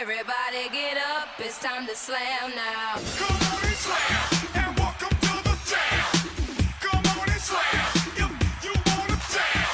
Everybody get up, it's time to slam now. Come on and slam, and welcome to the jam. Come on and slam, if you wanna jam.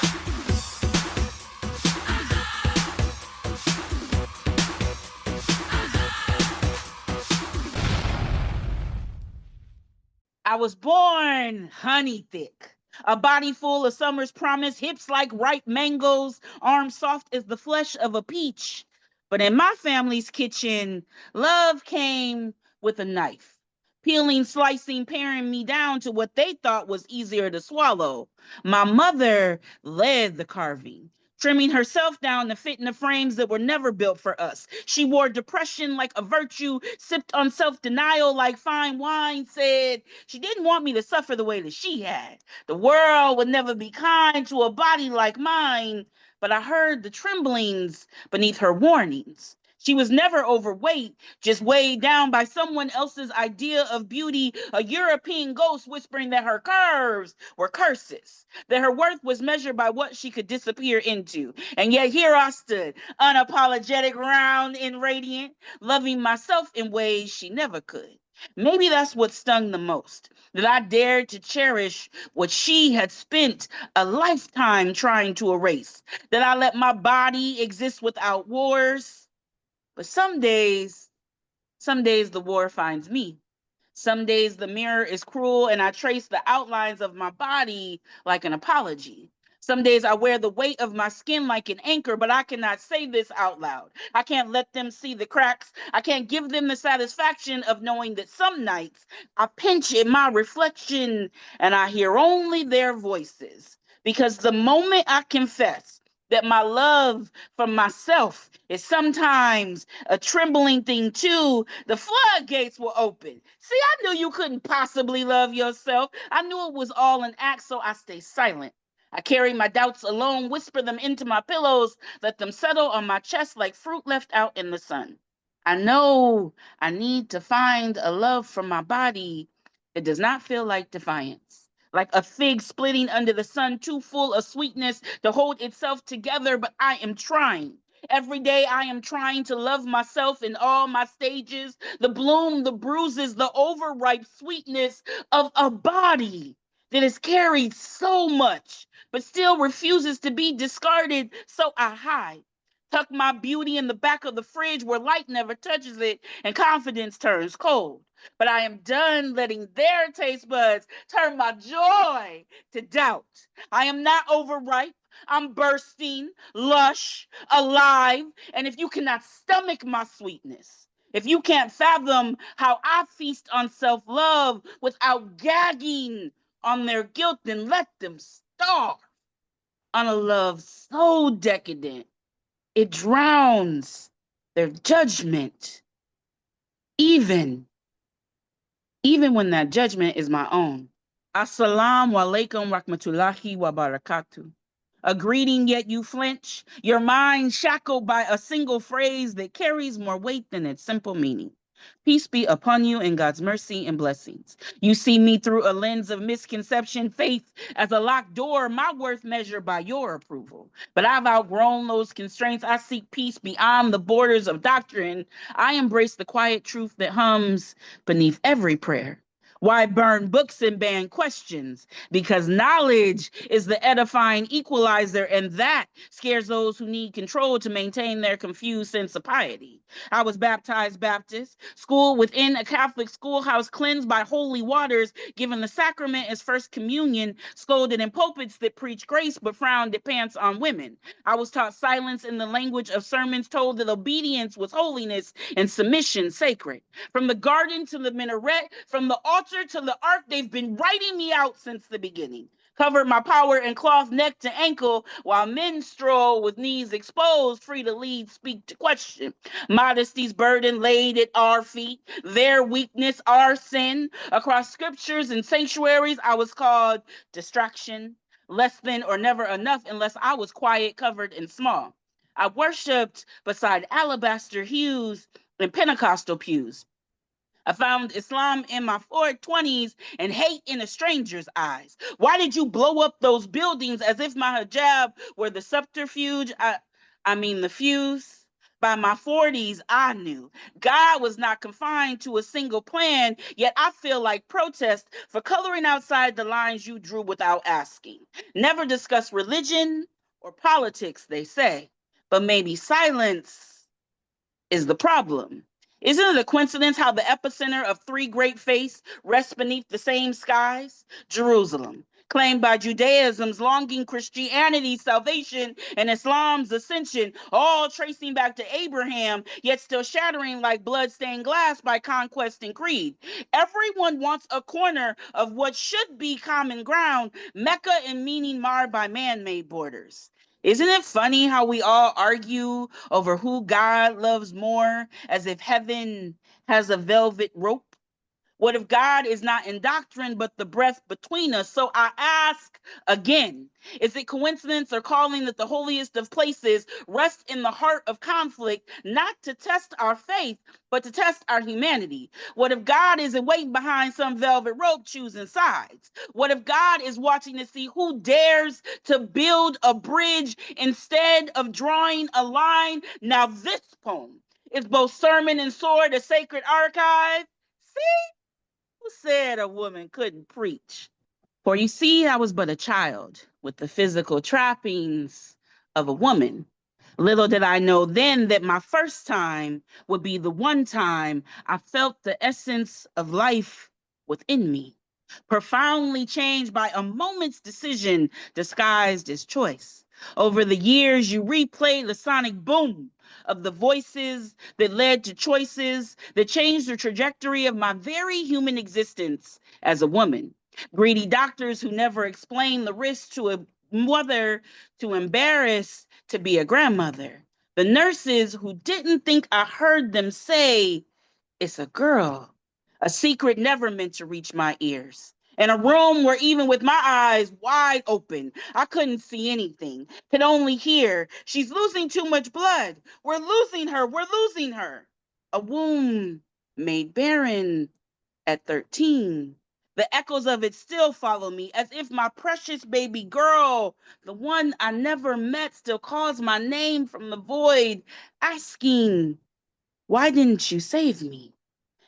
I was born honey thick. A body full of summer's promise, hips like ripe mangoes, arms soft as the flesh of a peach. But in my family's kitchen, love came with a knife, peeling, slicing, paring me down to what they thought was easier to swallow. My mother led the carving, trimming herself down to fit in the frames that were never built for us. She wore depression like a virtue, sipped on self denial like fine wine, said she didn't want me to suffer the way that she had. The world would never be kind to a body like mine, but I heard the tremblings beneath her warnings. She was never overweight, just weighed down by someone else's idea of beauty, a European ghost whispering that her curves were curses, that her worth was measured by what she could disappear into. And yet here I stood, unapologetic, round and radiant, loving myself in ways she never could. Maybe that's what stung the most, that I dared to cherish what she had spent a lifetime trying to erase, that I let my body exist without wars. But some days the war finds me. Some days the mirror is cruel and I trace the outlines of my body like an apology. Some days I wear the weight of my skin like an anchor, but I cannot say this out loud. I can't let them see the cracks. I can't give them the satisfaction of knowing that some nights I pinch in my reflection and I hear only their voices. Because the moment I confess that my love for myself is sometimes a trembling thing too, the floodgates will open. See, I knew you couldn't possibly love yourself. I knew it was all an act, so I stay silent. I carry my doubts alone, whisper them into my pillows, let them settle on my chest like fruit left out in the sun. I know I need to find a love for my body that does not feel like defiance, like a fig splitting under the sun, too full of sweetness to hold itself together, but I am trying. Every day I am trying to love myself in all my stages, the bloom, the bruises, the overripe sweetness of a body that has carried so much, but still refuses to be discarded. So I hide, tuck my beauty in the back of the fridge where light never touches it and confidence turns cold. But I am done letting their taste buds turn my joy to doubt. I am not overripe. I'm bursting, lush, alive. And if you cannot stomach my sweetness, if you can't fathom how I feast on self love without gagging on their guilt, then let them starve on a love so decadent it drowns their judgment, even when that judgment is my own. Assalamu alaikum rahmatullahi wa barakatuh. A greeting, yet you flinch, your mind shackled by a single phrase that carries more weight than its simple meaning. Peace be upon you in God's mercy and blessings. You see me through a lens of misconception, faith as a locked door, my worth measured by your approval. But I've outgrown those constraints. I seek peace beyond the borders of doctrine. I embrace the quiet truth that hums beneath every prayer. Why burn books and ban questions? Because knowledge is the edifying equalizer, and that scares those who need control to maintain their confused sense of piety. I was baptized Baptist, schooled within a Catholic schoolhouse, cleansed by holy waters, given the sacrament as first communion, scolded in pulpits that preach grace but frowned at pants on women. I was taught silence in the language of sermons, told that obedience was holiness and submission sacred. From the garden to the minaret, from the altar to the ark, they've been writing me out since the beginning. Covered my power in cloth neck to ankle, while men stroll with knees exposed, free to lead, speak to question. Modesty's burden laid at our feet, their weakness, our sin. Across scriptures and sanctuaries, I was called distraction, less than or never enough unless I was quiet, covered, and small. I worshiped beside alabaster hues and Pentecostal pews. I found Islam in my 420s and hate in a stranger's eyes. Why did you blow up those buildings as if my hijab were the subterfuge? I mean the fuse. By my 40s, I knew God was not confined to a single plan, yet I feel like protest for coloring outside the lines you drew without asking. Never discuss religion or politics, they say, but maybe silence is the problem. Isn't it a coincidence how the epicenter of three great faiths rests beneath the same skies? Jerusalem, claimed by Judaism's longing, Christianity's salvation, and Islam's ascension, all tracing back to Abraham, yet still shattering like blood-stained glass by conquest and creed. Everyone wants a corner of what should be common ground, Mecca and meaning marred by man-made borders. Isn't it funny how we all argue over who God loves more, as if heaven has a velvet rope? What if God is not in doctrine, but the breath between us? So I ask again, is it coincidence or calling that the holiest of places rests in the heart of conflict, not to test our faith, but to test our humanity? What if God isn't waiting behind some velvet rope choosing sides? What if God is watching to see who dares to build a bridge instead of drawing a line? Now this poem is both sermon and sword, a sacred archive. See? Who said a woman couldn't preach? For you see, I was but a child with the physical trappings of a woman. Little did I know then that my first time would be the one time I felt the essence of life within me, profoundly changed by a moment's decision disguised as choice. Over the years, you replayed the sonic boom of the voices that led to choices that changed the trajectory of my very human existence as a woman. Greedy doctors who never explained the risk to a mother to embarrass to be a grandmother. The nurses who didn't think I heard them say, it's a girl. A secret never meant to reach my ears. In a room where even with my eyes wide open, I couldn't see anything, could only hear, she's losing too much blood. We're losing her. We're losing her. A womb made barren at 13. The echoes of it still follow me as if my precious baby girl, the one I never met, still calls my name from the void, asking, why didn't you save me?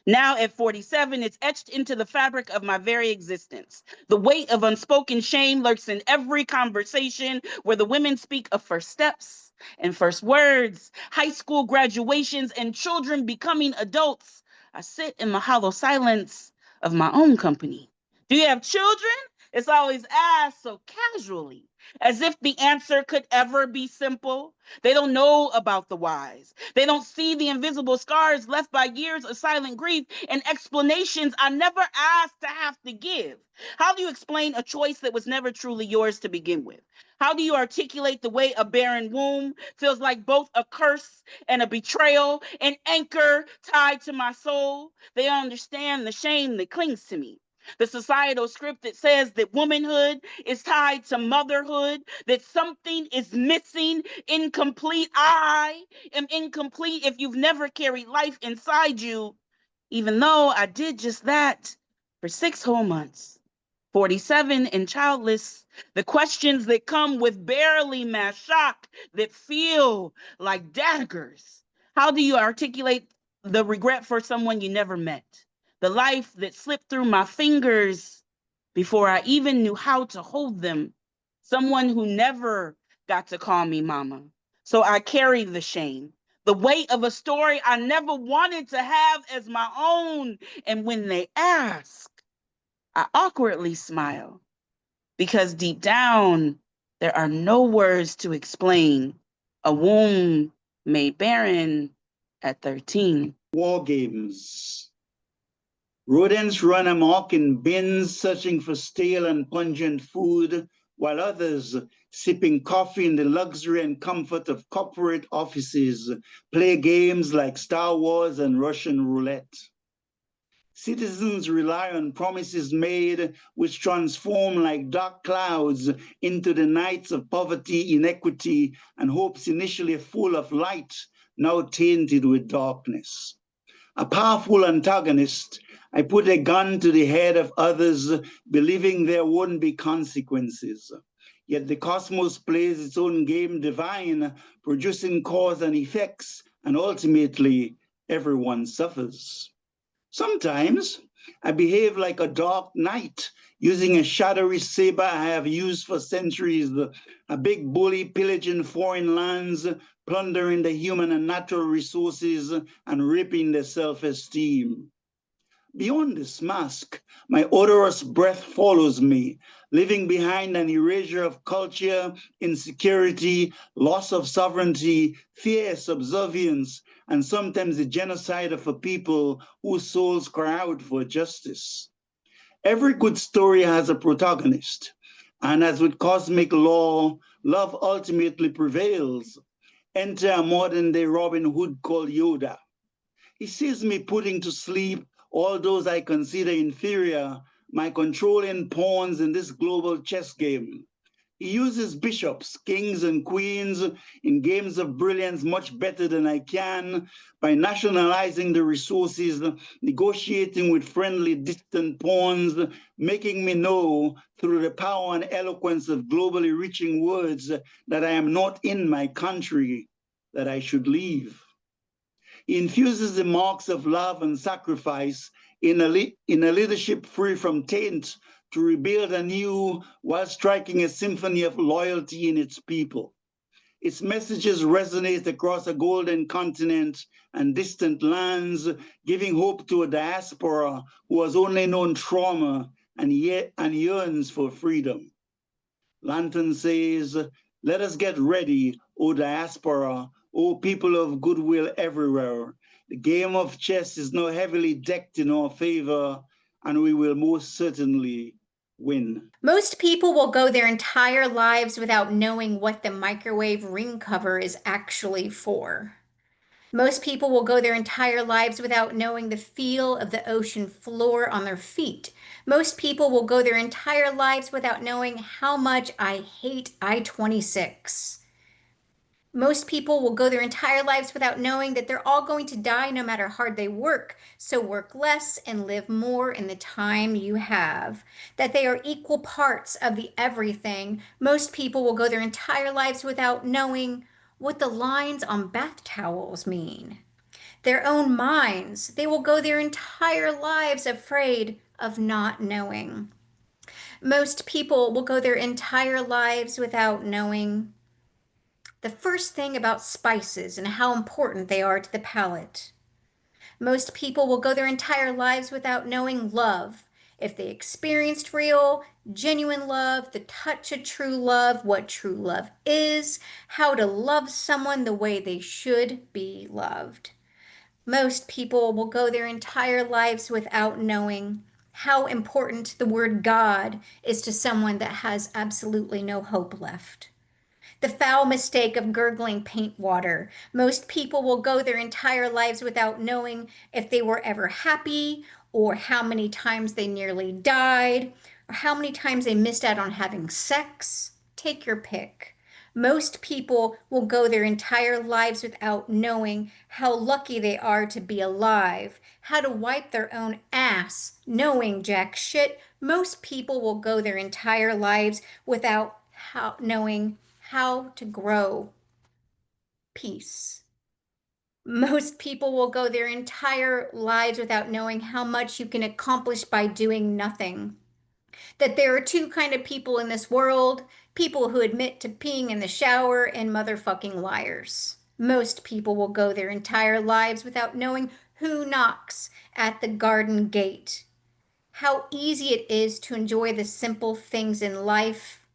Now at 47, it's etched into the fabric of my very existence. The weight of unspoken shame lurks in every conversation where the women speak of first steps and first words, high school graduations, and children becoming adults. I sit in the hollow silence of my own company. Do you have children? It's always asked so casually, as if the answer could ever be simple. They don't know about the whys. They don't see the invisible scars left by years of silent grief and explanations I never asked to have to give. How do you explain a choice that was never truly yours to begin with? How do you articulate the way a barren womb feels like both a curse and a betrayal, an anchor tied to my soul? They don't understand the shame that clings to me. The societal script that says that womanhood is tied to motherhood, that something is missing, incomplete. I am incomplete if you've never carried life inside you, even though I did just that for 6 whole months. 47 and childless, the questions that come with barely mass shock that feel like daggers. How do you articulate the regret for someone you never met? The life that slipped through my fingers before I even knew how to hold them. Someone who never got to call me mama. So I carry the shame, the weight of a story I never wanted to have as my own. And when they ask, I awkwardly smile because deep down, there are no words to explain a womb made barren at 13. War games. Rodents run amok in bins searching for stale and pungent food, while others, sipping coffee in the luxury and comfort of corporate offices, play games like Star Wars and Russian roulette. Citizens rely on promises made which transform like dark clouds into the nights of poverty, inequity, and hopes initially full of light, now tainted with darkness. A powerful antagonist, I put a gun to the head of others, believing there wouldn't be consequences. Yet the cosmos plays its own game divine, producing cause and effects and ultimately everyone suffers. Sometimes I behave like a dark knight, using a shadowy saber I have used for centuries, a big bully pillaging foreign lands, plundering the human and natural resources, and ripping their self-esteem. Beyond this mask, my odorous breath follows me, leaving behind an erasure of culture, insecurity, loss of sovereignty, fear, subservience, and sometimes the genocide of a people whose souls cry out for justice. Every good story has a protagonist, and as with cosmic law, love ultimately prevails. Enter a modern day Robin Hood called Yoda. He sees me putting to sleep all those I consider inferior, my controlling pawns in this global chess game. He uses bishops, kings, and queens in games of brilliance much better than I can by nationalizing the resources, negotiating with friendly distant pawns, making me know through the power and eloquence of globally reaching words that I am not in my country, that I should leave. He infuses the marks of love and sacrifice in a leadership free from taint to rebuild anew while striking a symphony of loyalty in its people. Its messages resonate across a golden continent and distant lands, giving hope to a diaspora who has only known trauma and yearns for freedom. Lantern says, "Let us get ready, O diaspora, O people of goodwill everywhere. The game of chess is now heavily decked in our favor, and we will most certainly win." Most people will go their entire lives without knowing what the microwave ring cover is actually for. Most people will go their entire lives without knowing the feel of the ocean floor on their feet. Most people will go their entire lives without knowing how much I hate I-26. Most people will go their entire lives without knowing that they're all going to die no matter how hard they work. So work less and live more in the time you have. That they are equal parts of the everything. Most people will go their entire lives without knowing what the lines on bath towels mean. Their own minds. They will go their entire lives afraid of not knowing. Most people will go their entire lives without knowing the first thing about spices and how important they are to the palate. Most people will go their entire lives without knowing love. If they experienced real, genuine love, the touch of true love, what true love is, how to love someone the way they should be loved. Most people will go their entire lives without knowing how important the word God is to someone that has absolutely no hope left. The foul mistake of gurgling paint water. Most people will go their entire lives without knowing if they were ever happy, or how many times they nearly died, or how many times they missed out on having sex. Take your pick. Most people will go their entire lives without knowing how lucky they are to be alive, how to wipe their own ass, knowing jack shit. Most people will go their entire lives without knowing how to grow peace. Most people will go their entire lives without knowing how much you can accomplish by doing nothing. That there are two kind of people in this world, people who admit to peeing in the shower and motherfucking liars. Most people will go their entire lives without knowing who knocks at the garden gate. How easy it is to enjoy the simple things in life.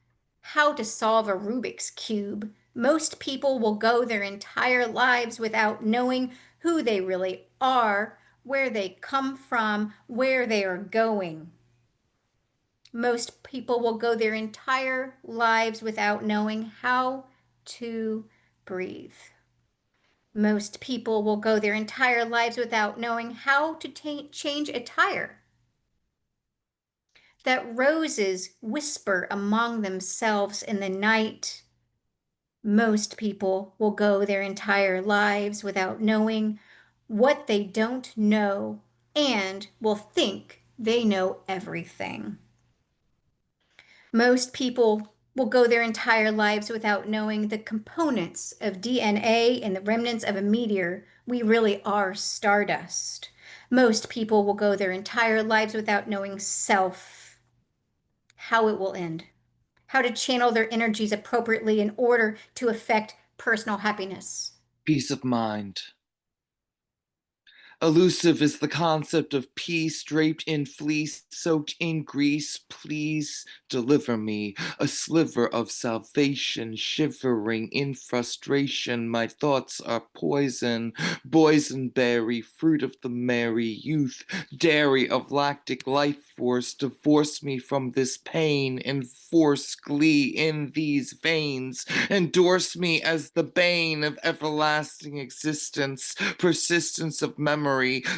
How to solve a Rubik's Cube. Most people will go their entire lives without knowing who they really are, where they come from, where they are going. Most people will go their entire lives without knowing how to breathe. Most people will go their entire lives without knowing how to change a tire. That roses whisper among themselves in the night. Most people will go their entire lives without knowing what they don't know and will think they know everything. Most people will go their entire lives without knowing the components of DNA and the remnants of a meteor. We really are stardust. Most people will go their entire lives without knowing self, how it will end, how to channel their energies appropriately in order to affect personal happiness. Peace of mind. Elusive is the concept of peace draped in fleece, soaked in grease. Please deliver me a sliver of salvation, shivering in frustration. My thoughts are poison, boysenberry, fruit of the merry youth, dairy of lactic life force. Divorce me from this pain, enforce glee in these veins. Endorse me as the bane of everlasting existence, persistence of memory,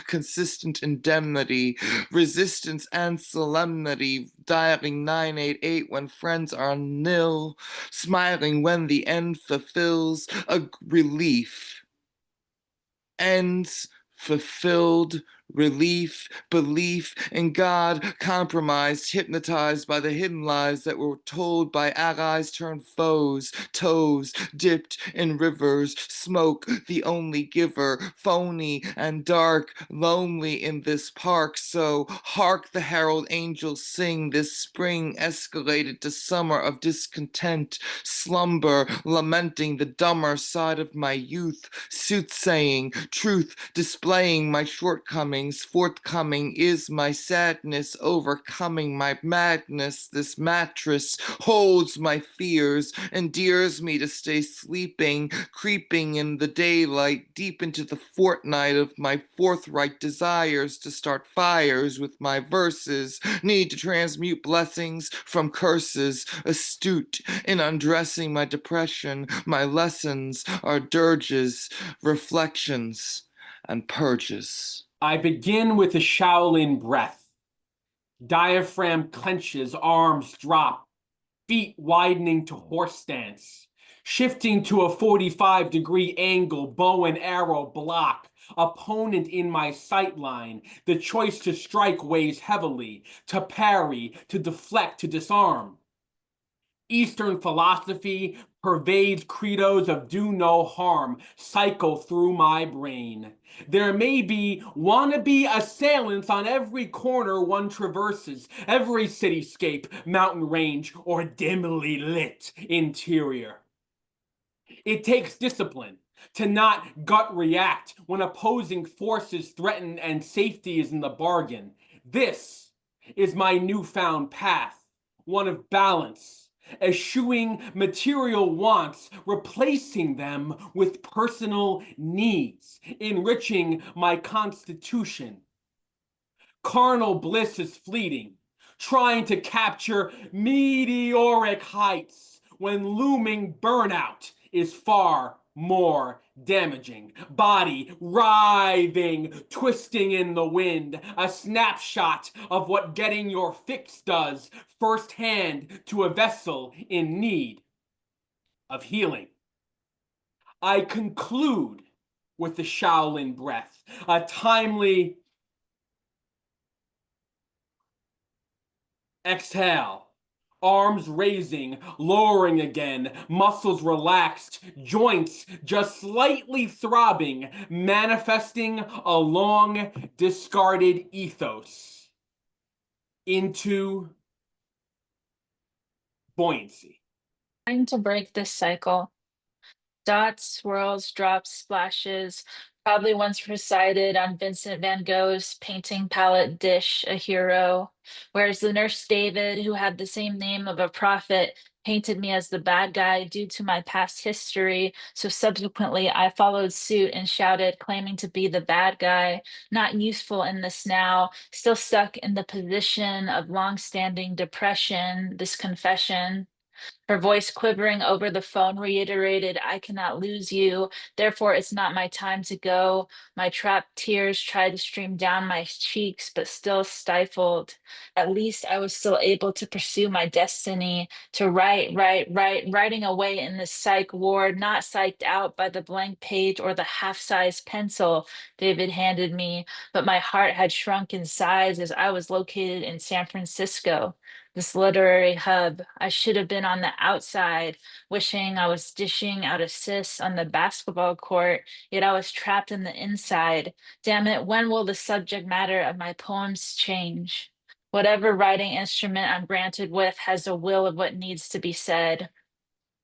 consistent indemnity, resistance and solemnity, dialing 988 when friends are nil, smiling when the end fulfills a relief. Ends fulfilled, relief, belief in God, compromised, hypnotized by the hidden lies that were told by allies turned foes, toes dipped in rivers, smoke the only giver, phony and dark, lonely in this park. So hark the herald angels sing, this spring escalated to summer of discontent, slumber, lamenting the dumber side of my youth, soothsaying, truth displaying my shortcomings, forthcoming is my sadness, overcoming my madness. This mattress holds my fears, endears me to stay sleeping, creeping in the daylight, deep into the fortnight of my forthright desires to start fires with my verses, need to transmute blessings from curses, astute in undressing my depression. My lessons are dirges, reflections, and purges. I begin with a Shaolin breath. Diaphragm clenches, arms drop, feet widening to horse stance, shifting to a 45-degree angle, bow and arrow block, opponent in my sight line. The choice to strike weighs heavily, to parry, to deflect, to disarm. Eastern philosophy pervades credos of do no harm, cycle through my brain. There may be wannabe assailants on every corner one traverses, every cityscape, mountain range, or dimly lit interior. It takes discipline to not gut react when opposing forces threaten and safety is in the bargain. This is my newfound path, one of balance, eschewing material wants, replacing them with personal needs, enriching my constitution. Carnal bliss is fleeting, trying to capture meteoric heights when looming burnout is far more damaging. Body writhing, twisting in the wind, a snapshot of what getting your fix does firsthand to a vessel in need of healing. I conclude with the Shaolin breath, a timely exhale. Arms raising, lowering again, muscles relaxed, joints just slightly throbbing, manifesting a long discarded ethos into buoyancy. Trying to break this cycle. Dots, swirls, drops, splashes, probably once recited on Vincent van Gogh's painting palette dish, A Hero, whereas the nurse David, who had the same name of a prophet, painted me as the bad guy due to my past history. So subsequently, I followed suit and shouted, claiming to be the bad guy, not useful in this now, still stuck in the position of long-standing depression, this confession. Her voice quivering over the phone reiterated, I cannot lose you. Therefore, it's not my time to go. My trapped tears tried to stream down my cheeks, but still stifled. At least I was still able to pursue my destiny, to writing away in the psych ward, not psyched out by the blank page or the half-sized pencil David handed me, but my heart had shrunk in size as I was located in San Francisco, this literary hub. I should have been on the outside, wishing I was dishing out assists on the basketball court, yet I was trapped in the inside. Damn it, when will the subject matter of my poems change? Whatever writing instrument I'm granted with has a will of what needs to be said.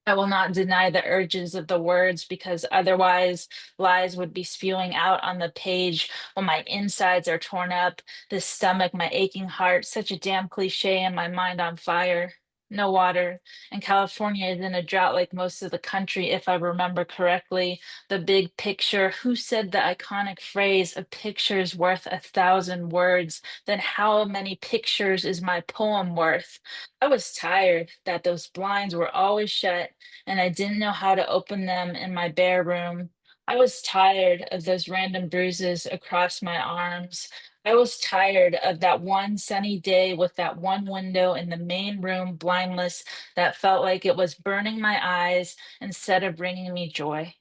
I will not deny the urges of the words because otherwise lies would be spewing out on the page while my insides are torn up, this stomach, my aching heart, such a damn cliche and my mind on fire. No water. And California is in a drought like most of the country, if I remember correctly. The big picture. Who said the iconic phrase, a picture is worth 1,000 words? Then how many pictures is my poem worth? I was tired that those blinds were always shut and I didn't know how to open them in my bare room. I was tired of those random bruises across my arms. I was tired of that one sunny day with that one window in the main room, blindless, that felt like it was burning my eyes instead of bringing me joy.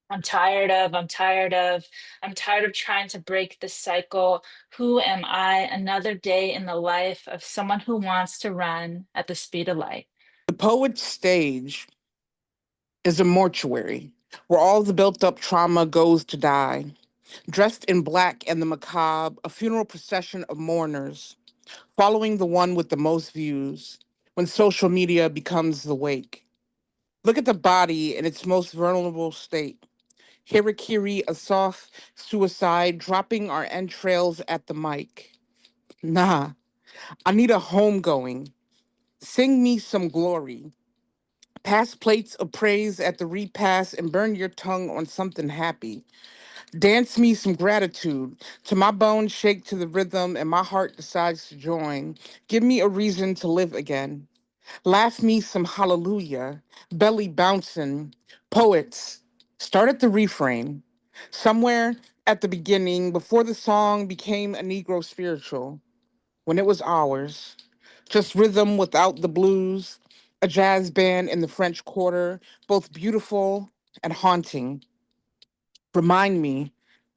I'm tired of trying to break the cycle. Who am I? Another day in the life of someone who wants to run at the speed of light. The poet's stage is a mortuary where all the built up trauma goes to die. Dressed in black and the macabre, a funeral procession of mourners, following the one with the most views when social media becomes the wake. Look at the body in its most vulnerable state. Harakiri, a soft suicide, dropping our entrails at the mic. Nah, I need a homegoing. Sing me some glory. Pass plates of praise at the repast and burn your tongue on something happy. Dance me some gratitude till my bones shake to the rhythm and my heart decides to join. Give me a reason to live again. Laugh me some hallelujah, belly bouncing. Poets, start at the refrain. Somewhere at the beginning, before the song became a Negro spiritual, when it was ours, just rhythm without the blues, a jazz band in the French Quarter, both beautiful and haunting. Remind me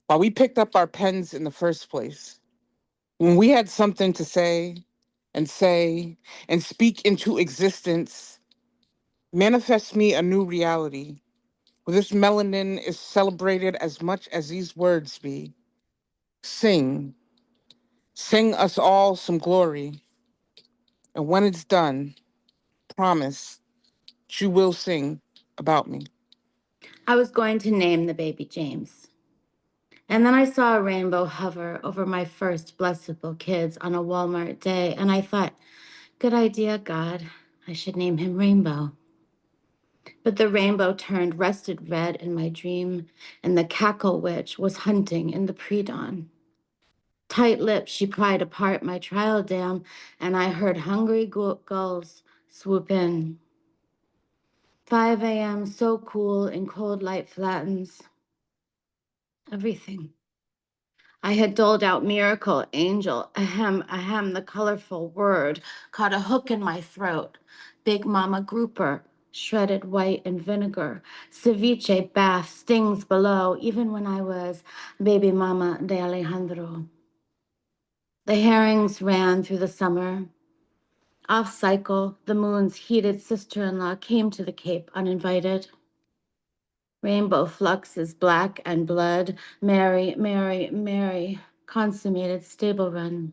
why we picked up our pens in the first place. When we had something to say and speak into existence, manifest me a new reality where this melanin is celebrated as much as these words be. Sing, sing us all some glory. And when it's done, promise you will sing about me. I was going to name the baby James. And then I saw a rainbow hover over my first blessable kids on a Walmart day, and I thought, good idea, God. I should name him Rainbow. But the rainbow turned rusted red in my dream, and the cackle witch was hunting in the pre-dawn. Tight lipped, she pried apart my trial dam, and I heard hungry gulls swoop in. 5 a.m., so cool, and cold light flattens everything. I had doled out miracle, angel, ahem, the colorful word caught a hook in my throat. Big Mama grouper, shredded white and vinegar. Ceviche bath stings below, even when I was baby Mama de Alejandro. The herrings ran through the summer. Off cycle, the moon's heated sister-in-law came to the Cape uninvited. Rainbow fluxes, black and blood. Mary, Mary, Mary, consummated stable run.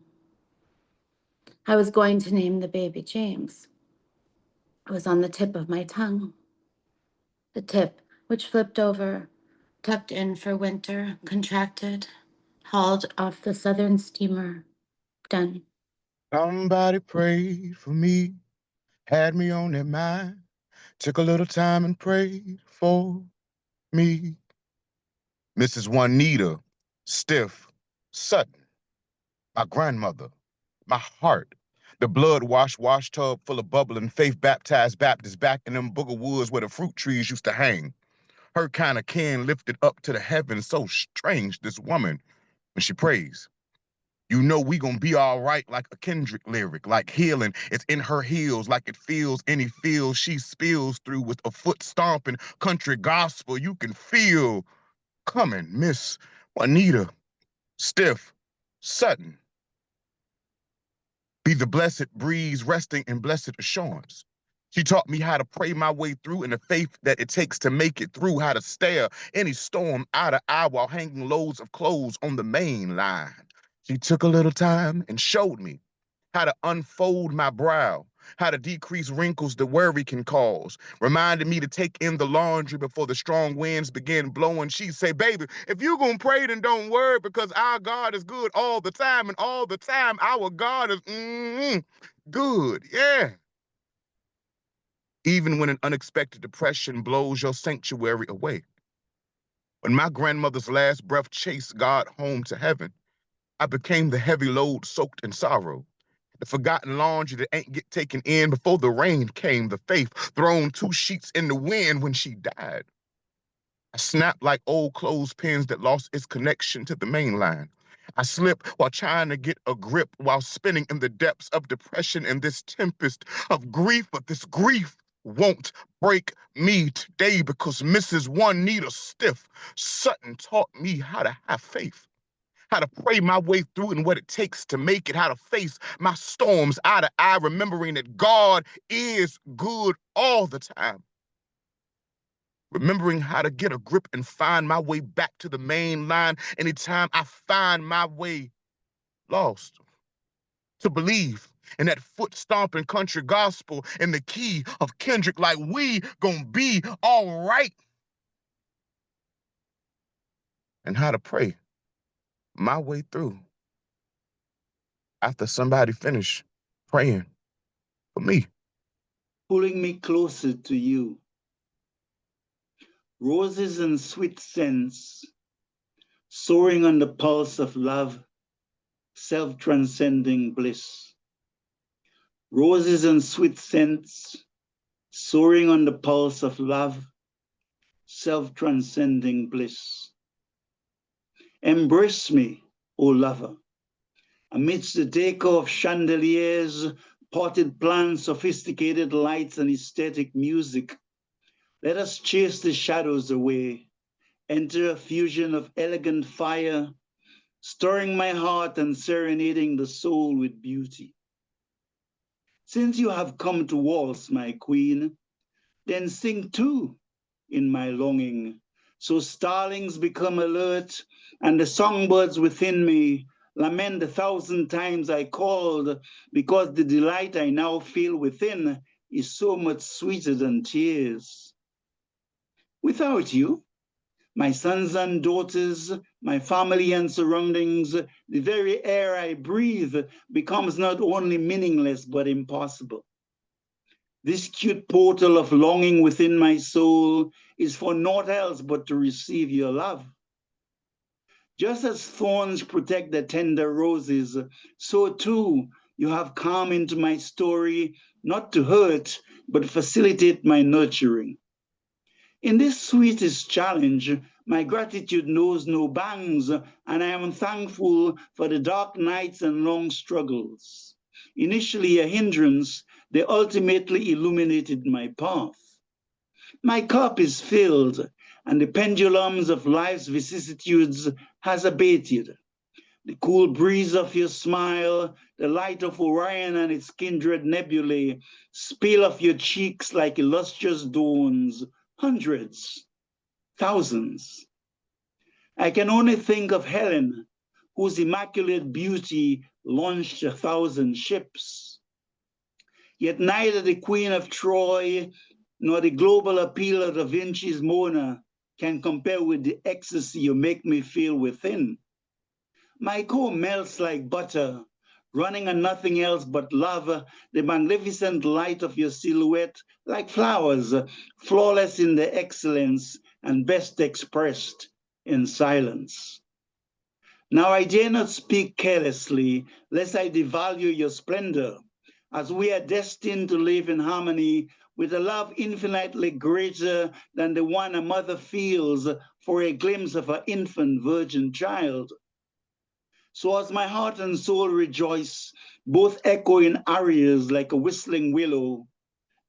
I was going to name the baby James. It was on the tip of my tongue. The tip, which flipped over, tucked in for winter, contracted, hauled off the southern steamer. Done. Somebody prayed for me, had me on their mind, took a little time and prayed for me. Mrs. Juanita, Stiff, Sutton, my grandmother, my heart, the blood-washed wash tub full of bubbling, faith-baptized Baptists back in them booger woods where the fruit trees used to hang. Her kind of can lifted up to the heavens, so strange, this woman, when she prays. You know we gonna be all right like a Kendrick lyric, like healing. It's in her heels, like it feels any feel she spills through with a foot stomping country gospel. You can feel coming, Miss Juanita, Stiff, Sutton. Be the blessed breeze resting in blessed assurance. She taught me how to pray my way through and the faith that it takes to make it through, how to stare any storm eye to eye while hanging loads of clothes on the main line. She took a little time and showed me how to unfold my brow, how to decrease wrinkles that worry can cause, reminded me to take in the laundry before the strong winds begin blowing. She'd say, baby, if you're gonna pray, then don't worry, because our God is good all the time, and all the time our God is good, yeah. Even when an unexpected depression blows your sanctuary away. When my grandmother's last breath chased God home to heaven, I became the heavy load soaked in sorrow. The forgotten laundry that ain't get taken in before the rain came, the faith thrown two sheets in the wind when she died. I snapped like old clothespins that lost its connection to the main line. I slipped while trying to get a grip, while spinning in the depths of depression in this tempest of grief, but this grief won't break me today because Mrs. Juanita Stiff Sutton taught me how to have faith, how to pray my way through and what it takes to make it, how to face my storms eye to eye, remembering that God is good all the time. Remembering how to get a grip and find my way back to the main line anytime I find my way lost. To believe in that foot-stomping country gospel in the key of Kendrick, like we gonna be all right. And how to pray my way through after somebody finished praying for me. Pulling me closer to you. Roses and sweet scents, soaring on the pulse of love, self-transcending bliss. Roses and sweet scents, soaring on the pulse of love, self-transcending bliss. Embrace me, O lover, amidst the decor of chandeliers, potted plants, sophisticated lights, and aesthetic music. Let us chase the shadows away, enter a fusion of elegant fire, stirring my heart and serenading the soul with beauty. Since you have come to waltz, my queen, then sing too in my longing. So starlings become alert, and the songbirds within me lament 1,000 times I called, because the delight I now feel within is so much sweeter than tears. Without you, my sons and daughters, my family and surroundings, the very air I breathe becomes not only meaningless, but impossible. This cute portal of longing within my soul is for naught else but to receive your love. Just as thorns protect the tender roses, so too you have come into my story, not to hurt, but facilitate my nurturing. In this sweetest challenge, my gratitude knows no bounds, and I am thankful for the dark nights and long struggles. Initially a hindrance, they ultimately illuminated my path. My cup is filled, and the pendulums of life's vicissitudes has abated. The cool breeze of your smile, the light of Orion and its kindred nebulae, spill off your cheeks like illustrious dawns, hundreds, thousands. I can only think of Helen, whose immaculate beauty launched 1,000 ships. Yet neither the Queen of Troy nor the global appeal of Da Vinci's Mona can compare with the ecstasy you make me feel within. My core melts like butter, running on nothing else but love, the magnificent light of your silhouette, like flowers, flawless in their excellence and best expressed in silence. Now I dare not speak carelessly, lest I devalue your splendor, as we are destined to live in harmony with a love infinitely greater than the one a mother feels for a glimpse of her infant virgin child. So as my heart and soul rejoice, both echo in arias like a whistling willow,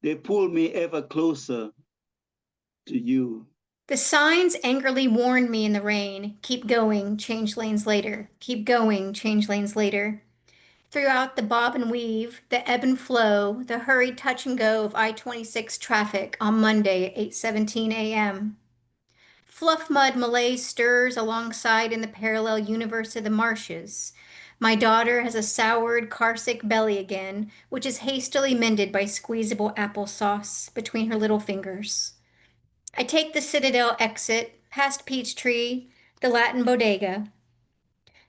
they pull me ever closer to you. The signs angrily warned me in the rain. Keep going, change lanes later. Keep going, change lanes later. throughout the bob and weave, the ebb and flow, the hurried touch and go of I-26 traffic on Monday at 8:17 a.m. Fluff mud malaise stirs alongside in the parallel universe of the marshes. My daughter has a soured, carsick belly again, which is hastily mended by squeezable applesauce between her little fingers. I take the Citadel exit, past Peachtree, the Latin Bodega.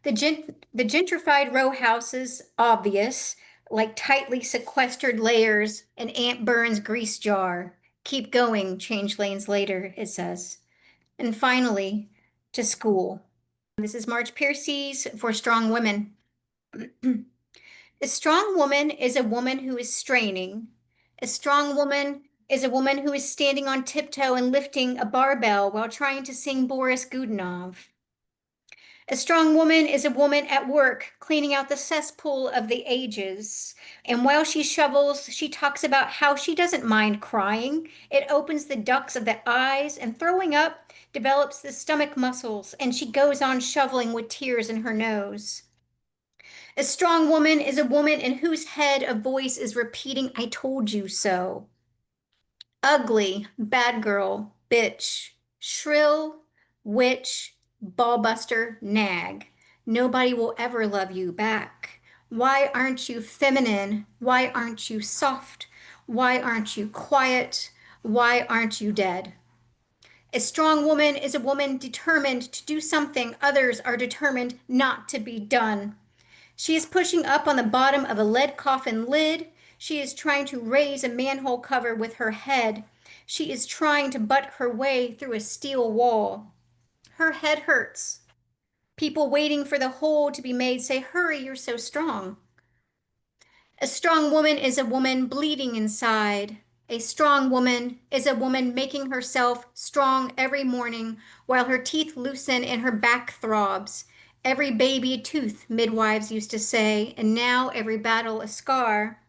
The gentrified row houses, obvious, like tightly sequestered layers in Aunt Burns' grease jar. Keep going, change lanes later, it says. And finally, to school. This is Marge Piercy's For Strong Women. A strong woman is a woman who is straining. A strong woman is a woman who is standing on tiptoe and lifting a barbell while trying to sing Boris Godunov. A strong woman is a woman at work cleaning out the cesspool of the ages. And while she shovels, she talks about how she doesn't mind crying. It opens the ducts of the eyes, and throwing up develops the stomach muscles, and she goes on shoveling with tears in her nose. A strong woman is a woman in whose head a voice is repeating, I told you so. Ugly, bad girl, bitch, shrill, witch, ballbuster, nag. Nobody will ever love you back. Why aren't you feminine? Why aren't you soft? Why aren't you quiet? Why aren't you dead? A strong woman is a woman determined to do something others are determined not to be done. She is pushing up on the bottom of a lead coffin lid. She is trying to raise a manhole cover with her head. She is trying to butt her way through a steel wall. Her head hurts. People waiting for the hole to be made say, hurry, you're so strong. A strong woman is a woman bleeding inside. A strong woman is a woman making herself strong every morning while her teeth loosen and her back throbs. Every baby a tooth, midwives used to say, and now every battle a scar.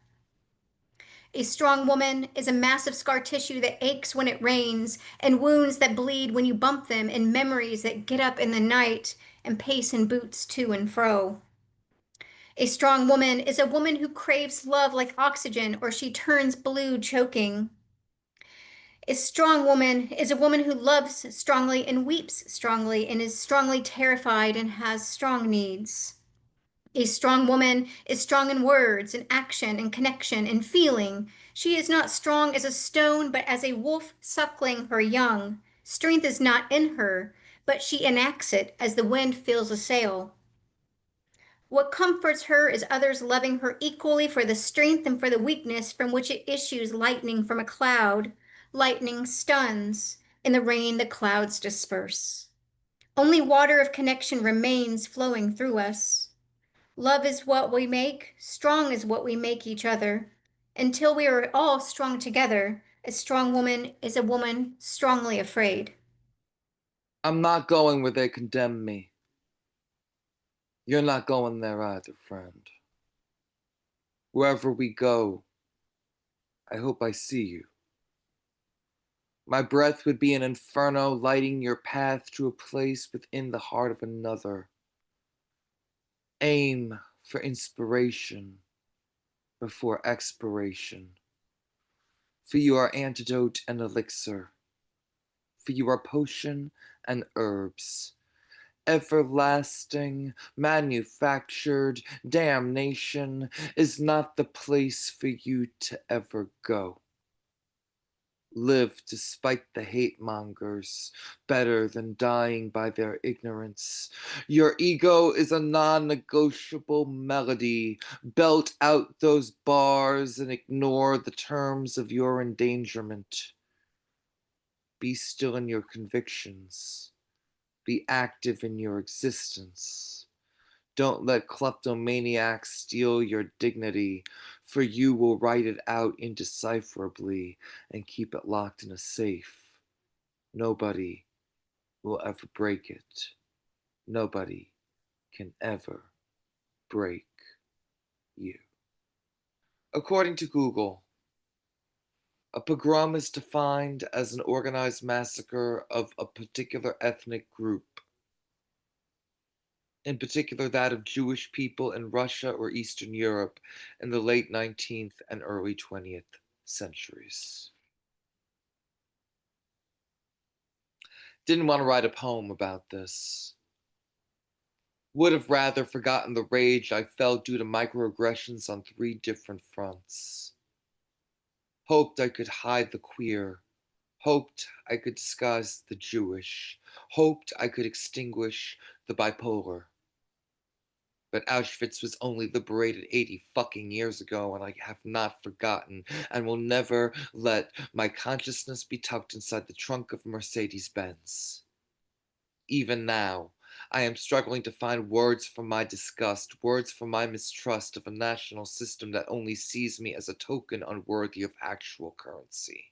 A strong woman is a massive scar tissue that aches when it rains, and wounds that bleed when you bump them, and memories that get up in the night and pace in boots to and fro. A strong woman is a woman who craves love like oxygen, or she turns blue choking. A strong woman is a woman who loves strongly and weeps strongly and is strongly terrified and has strong needs. A strong woman is strong in words and action and connection and feeling. She is not strong as a stone, but as a wolf suckling her young. Strength is not in her, but she enacts it as the wind fills a sail. What comforts her is others loving her equally for the strength and for the weakness from which it issues lightning from a cloud. Lightning stuns. In the rain, the clouds disperse. Only water of connection remains flowing through us. Love is what we make, strong is what we make each other. Until we are all strong together, a strong woman is a woman strongly afraid. I'm not going where they condemn me. You're not going there either, friend. Wherever we go, I hope I see you. My breath would be an inferno lighting your path to a place within the heart of another. Aim for inspiration before expiration. For you are antidote and elixir. For you are potion and herbs. Everlasting, manufactured damnation is not the place for you to ever go. Live despite the hate mongers, better than dying by their ignorance. Your ego is a non-negotiable melody. Belt out those bars and ignore the terms of your endangerment. Be still in your convictions. Be active in your existence. Don't let kleptomaniacs steal your dignity, for you will write it out indecipherably and keep it locked in a safe. Nobody will ever break it. Nobody can ever break you. According to Google, a pogrom is defined as an organized massacre of a particular ethnic group. in particular that of Jewish people in Russia or Eastern Europe in the late 19th and early 20th centuries. Didn't want to write a poem about this. Would have rather forgotten the rage I felt due to microaggressions on 3 different fronts. Hoped I could hide the queer. Hoped I could disguise the Jewish. Hoped I could extinguish the bipolar. But Auschwitz was only liberated 80 fucking years ago, and I have not forgotten, and will never let my consciousness be tucked inside the trunk of a Mercedes-Benz. Even now, I am struggling to find words for my disgust, words for my mistrust of a national system that only sees me as a token unworthy of actual currency.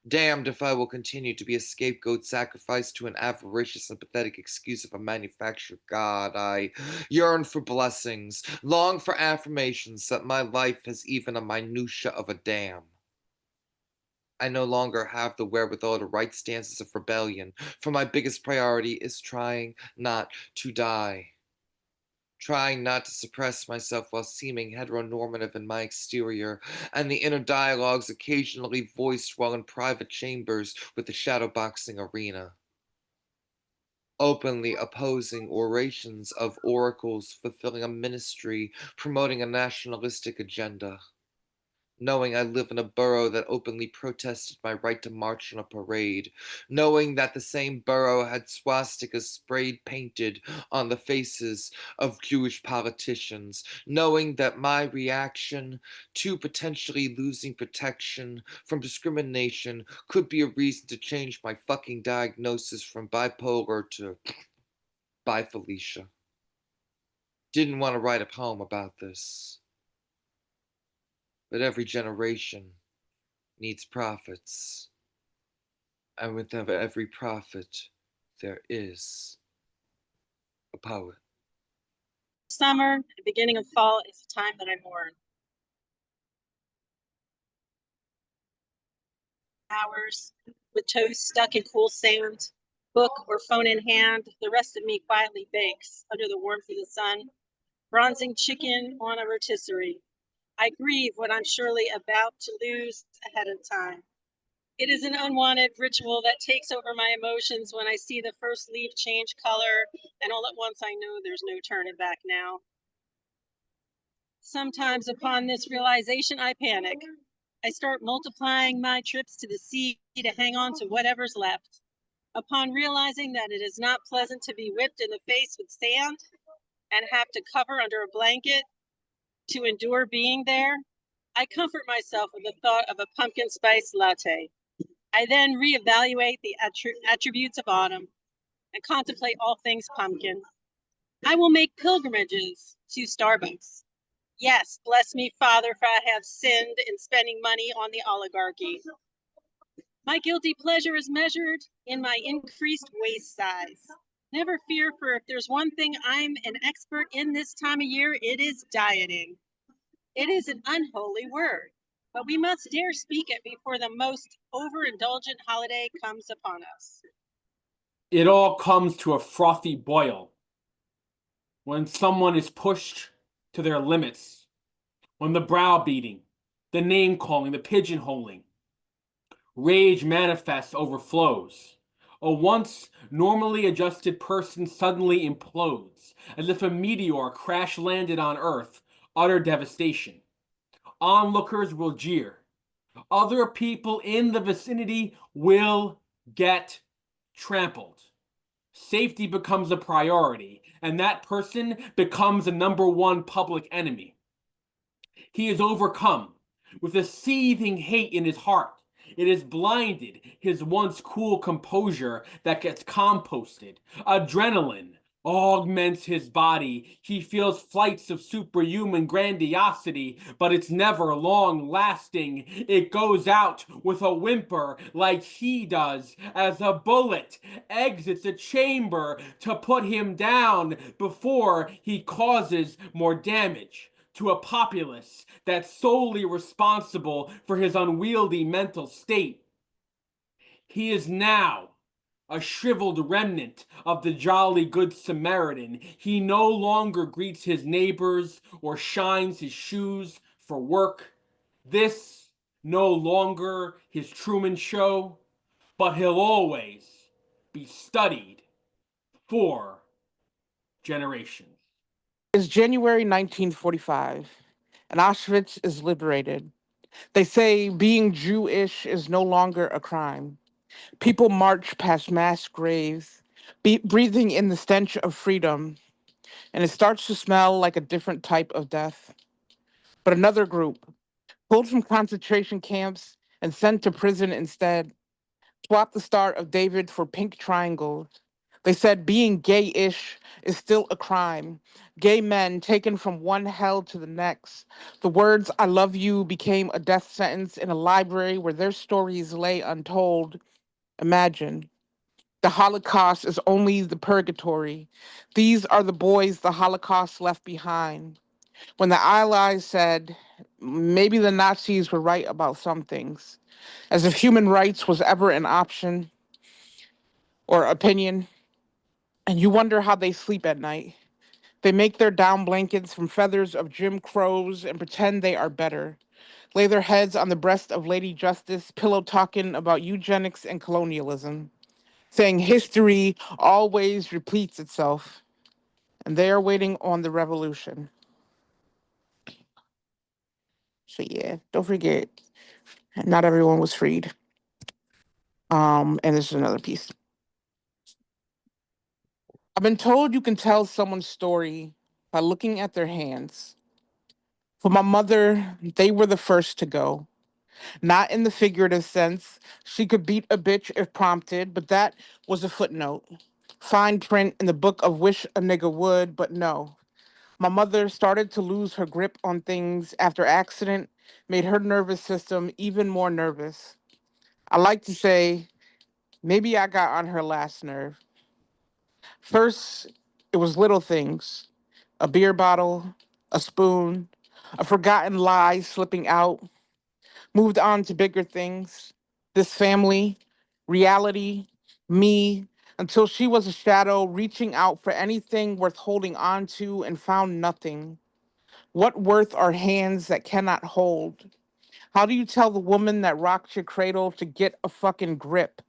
Damned if I will continue to be a scapegoat sacrificed to an avaricious and pathetic excuse of a manufactured God. I yearn for blessings, long for affirmations that my life has even a minutia of a damn. I no longer have the wherewithal to write stanzas of rebellion, for my biggest priority is trying not to die. Trying not to suppress myself while seeming heteronormative in my exterior, and the inner dialogues occasionally voiced while in private chambers with the shadowboxing arena. Openly opposing orations of oracles fulfilling a ministry, promoting a nationalistic agenda. Knowing I live in a borough that openly protested my right to march on a parade, knowing that the same borough had swastikas sprayed painted on the faces of Jewish politicians, knowing that my reaction to potentially losing protection from discrimination could be a reason to change my fucking diagnosis from bipolar to bi Felicia. Didn't want to write a poem about this. But every generation needs prophets, and with every prophet, there is a poet. Summer, the beginning of fall is the time that I mourn. Hours with toes stuck in cool sand, book or phone in hand, the rest of me quietly bakes under the warmth of the sun, bronzing chicken on a rotisserie. I grieve what I'm surely about to lose ahead of time. It is an unwanted ritual that takes over my emotions when I see the first leaf change color, and all at once I know there's no turning back now. Sometimes upon this realization, I panic. I start multiplying my trips to the sea to hang on to whatever's left. Upon realizing that it is not pleasant to be whipped in the face with sand and have to cover under a blanket to endure being there, I comfort myself with the thought of a pumpkin spice latte. I then reevaluate the attributes of autumn and contemplate all things pumpkin. I will make pilgrimages to Starbucks. Yes, bless me, Father, for I have sinned in spending money on the oligarchy. My guilty pleasure is measured in my increased waist size. Never fear, for if there's one thing I'm an expert in this time of year, it is dieting. It is an unholy word, but we must dare speak it before the most overindulgent holiday comes upon us. It all comes to a frothy boil when someone is pushed to their limits, when the browbeating, the name-calling, the pigeonholing, rage manifests, overflows. A once normally adjusted person suddenly implodes, as if a meteor crash-landed on Earth, utter devastation. Onlookers will jeer. Other people in the vicinity will get trampled. Safety becomes a priority, and that person becomes a #1 public enemy. He is overcome with a seething hate in his heart. It has blinded his once cool composure that gets composted. Adrenaline augments his body. He feels flights of superhuman grandiosity, but it's never long lasting. It goes out with a whimper like he does as a bullet exits a chamber to put him down before he causes more damage to a populace that's solely responsible for his unwieldy mental state. He is now a shriveled remnant of the jolly good Samaritan. He no longer greets his neighbors or shines his shoes for work. This no longer his Truman Show, but he'll always be studied for generations. It's January 1945, and Auschwitz is liberated. They say being Jewish is no longer a crime. People march past mass graves, breathing in the stench of freedom, and it starts to smell like a different type of death. But another group, pulled from concentration camps and sent to prison instead, swapped the Star of David for pink triangles. They said being gay-ish is still a crime. Gay men taken from one hell to the next. The words "I love you" became a death sentence in a library where their stories lay untold. Imagine. The Holocaust is only the purgatory. These are the boys the Holocaust left behind. When the Allies said, maybe the Nazis were right about some things, as if human rights was ever an option or opinion, and you wonder how they sleep at night. They make their down blankets from feathers of Jim Crows and pretend they are better. Lay their heads on the breast of Lady Justice, pillow talking about eugenics and colonialism, saying history always repeats itself, and they are waiting on the revolution. So yeah, don't forget, not everyone was freed. And this is another piece. I've been told you can tell someone's story by looking at their hands. For my mother, they were the first to go. Not in the figurative sense. She could beat a bitch if prompted, but that was a footnote. Fine print in the book of Wish a Nigga Would, but no. My mother started to lose her grip on things after accident made her nervous system even more nervous. I like to say, maybe I got on her last nerve. First, it was little things, a beer bottle, a spoon, a forgotten lie slipping out, moved on to bigger things. This family, reality, me, until she was a shadow reaching out for anything worth holding on to and found nothing. What worth are hands that cannot hold? How do you tell the woman that rocked your cradle to get a fucking grip,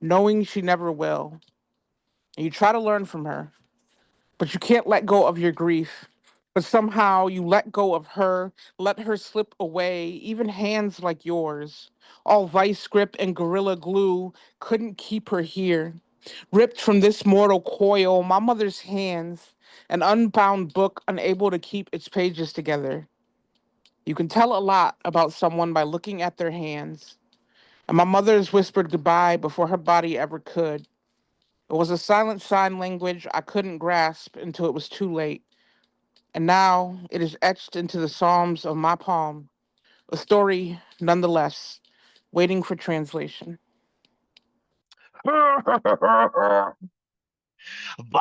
knowing she never will? And you try to learn from her, but you can't let go of your grief. But somehow you let go of her, let her slip away, even hands like yours. All vice grip and gorilla glue couldn't keep her here. Ripped from this mortal coil, my mother's hands, an unbound book unable to keep its pages together. You can tell a lot about someone by looking at their hands. And my mother's whispered goodbye before her body ever could. It was a silent sign language I couldn't grasp until it was too late. And now it is etched into the Psalms of my palm, a story nonetheless, waiting for translation. By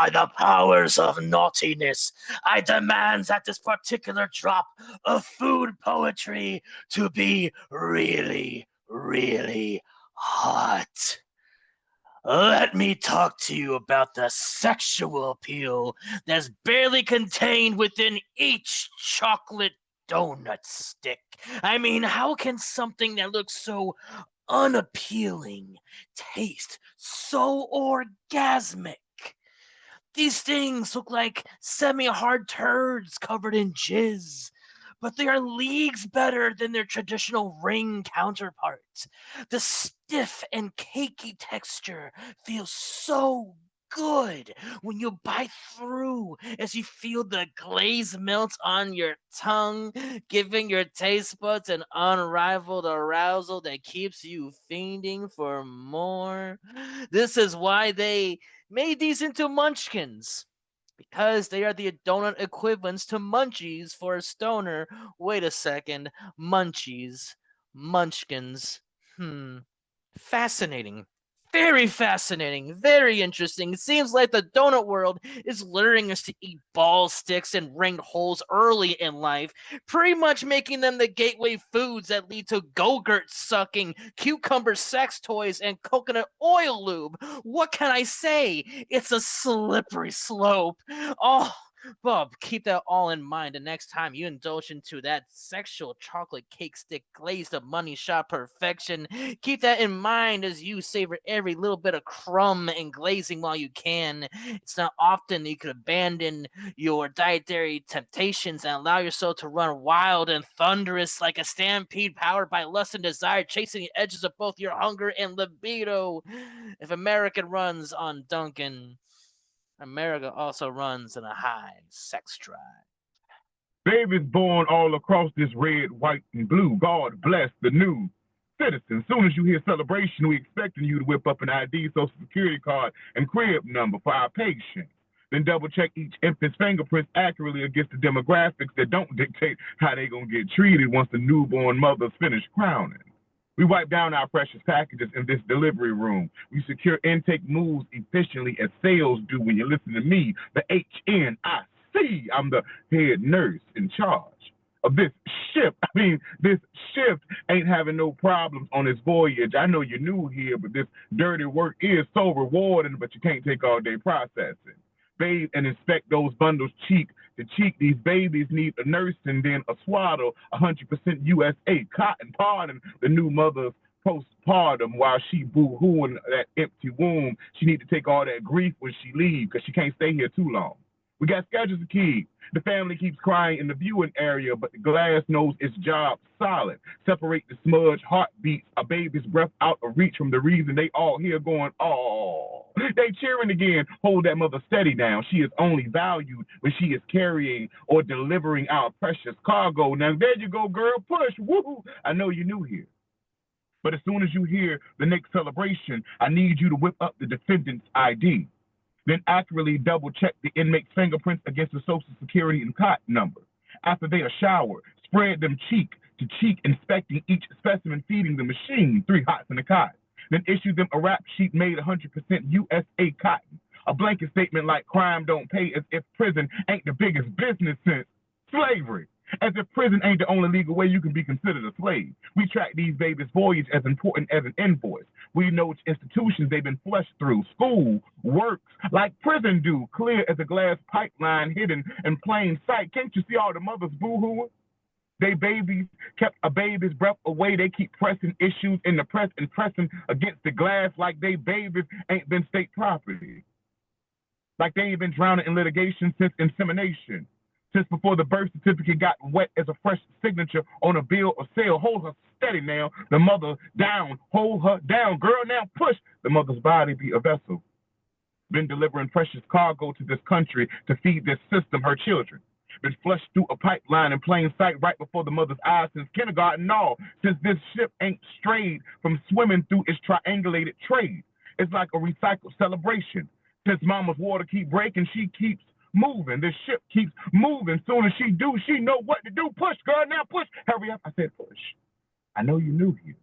the powers of naughtiness, I demand that this particular drop of food poetry to be really, really hot. Let me talk to you about the sexual appeal that's barely contained within each chocolate donut stick. I mean, how can something that looks so unappealing taste so orgasmic? These things look like semi-hard turds covered in jizz, but they are leagues better than their traditional ring counterparts. The stiff and cakey texture feels so good when you bite through as you feel the glaze melt on your tongue, giving your taste buds an unrivaled arousal that keeps you fiending for more. This is why they made these into munchkins, because they are the donut equivalents to munchies for a stoner. Wait a second. Munchies. Munchkins. Fascinating. Very fascinating, very interesting. It seems like the donut world is luring us to eat ball sticks and ringed holes early in life, pretty much making them the gateway foods that lead to go-gurt sucking, cucumber sex toys, and coconut oil lube. What can I say? It's a slippery slope. Oh, Bub, keep that all in mind the next time you indulge into that sexual chocolate cake stick glazed of money shot perfection. Keep that in mind as you savor every little bit of crumb and glazing while you can. It's not often that you could abandon your dietary temptations and allow yourself to run wild and thunderous like a stampede powered by lust and desire, chasing the edges of both your hunger and libido. If America runs on Duncan, America also runs in a high sex drive. Babies born all across this red, white, and blue. God bless the new citizens. Soon as you hear celebration, we expecting you to whip up an ID, social security card, and crib number for our patients. Then double check each infant's fingerprints accurately against the demographics that don't dictate how they gonna get treated once the newborn mother's finished crowning. We wipe down our precious packages in this delivery room. We secure intake moves efficiently as sales do when you listen to me, the HNIC. I'm the head nurse in charge of this ship. This shift ain't having no problems on this voyage. I know you're new here, but this dirty work is so rewarding, but you can't take all day processing. Bathe and inspect those bundles cheek to cheek. These babies need a nurse and then a swaddle, 100% USA cotton. Pardon the new mother's postpartum while she boo-hooing that empty womb. She need to take all that grief when she leave because she can't stay here too long. We got schedules to keep. The family keeps crying in the viewing area, but the glass knows its job solid. Separate the smudge heartbeats, a baby's breath out of reach from the reason they all here going, oh. They cheering again. Hold that mother steady now. She is only valued when she is carrying or delivering our precious cargo. Now there you go, girl. Push. Woo! I know you're new here. But as soon as you hear the next celebration, I need you to whip up the defendant's ID. Then accurately double check the inmate's fingerprints against the social security and cot number. After they are showered, spread them cheek to cheek, inspecting each specimen, feeding the machine 3 hots in a cot. Then issue them a rap sheet made 100% USA cotton. A blanket statement like crime don't pay, as if prison ain't the biggest business since slavery. As if prison ain't the only legal way you can be considered a slave. We track these babies' voyage as important as an invoice. We know which institutions they've been flushed through. School works like prison do, clear as a glass pipeline hidden in plain sight. Can't you see all the mothers boo-hooing? They babies kept a baby's breath away. They keep pressing issues in the press and pressing against the glass like they babies ain't been state property. Like they ain't been drowning in litigation since insemination. Since before the birth certificate got wet as a fresh signature on a bill of sale. Hold her steady now. The mother down. Hold her down. Girl, now push. The mother's body be a vessel. Been delivering precious cargo to this country to feed this system, her children. Been flushed through a pipeline in plain sight right before the mother's eyes since kindergarten. No, since this ship ain't strayed from swimming through its triangulated trade. It's like a recycled celebration. Since mama's water keep breaking, she keeps moving. This ship keeps moving. Soon as she do, she know what to do. Push, girl, now push. Hurry up. I said push. I know you knew here,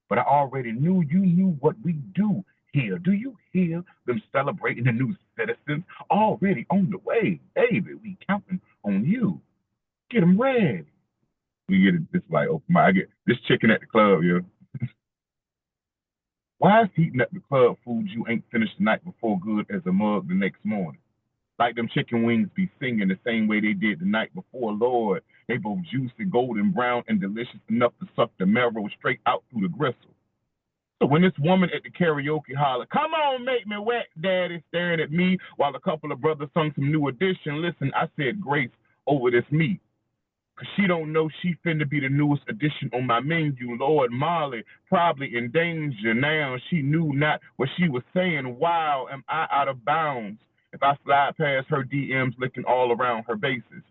but I already knew you knew what we do here. Do you hear them celebrating the new citizens already on the way? Baby, we counting on you. Get them ready. We get it this like, oh my, I get this chicken at the club, yo. Why is heating up the club food you ain't finished the night before good as a mug the next morning? Like them chicken wings be singing the same way they did the night before, Lord. They both juicy, golden brown, and delicious enough to suck the marrow straight out through the gristle. So when this woman at the karaoke holler, come on, make me wet, daddy, staring at me while a couple of brothers sung some new edition, listen, I said grace over this meat. Because she don't know she finna be the newest addition on my menu. Lord Molly, probably in danger now. She knew not what she was saying. Wow, am I out of bounds? If I slide past her DMs licking all around her bases.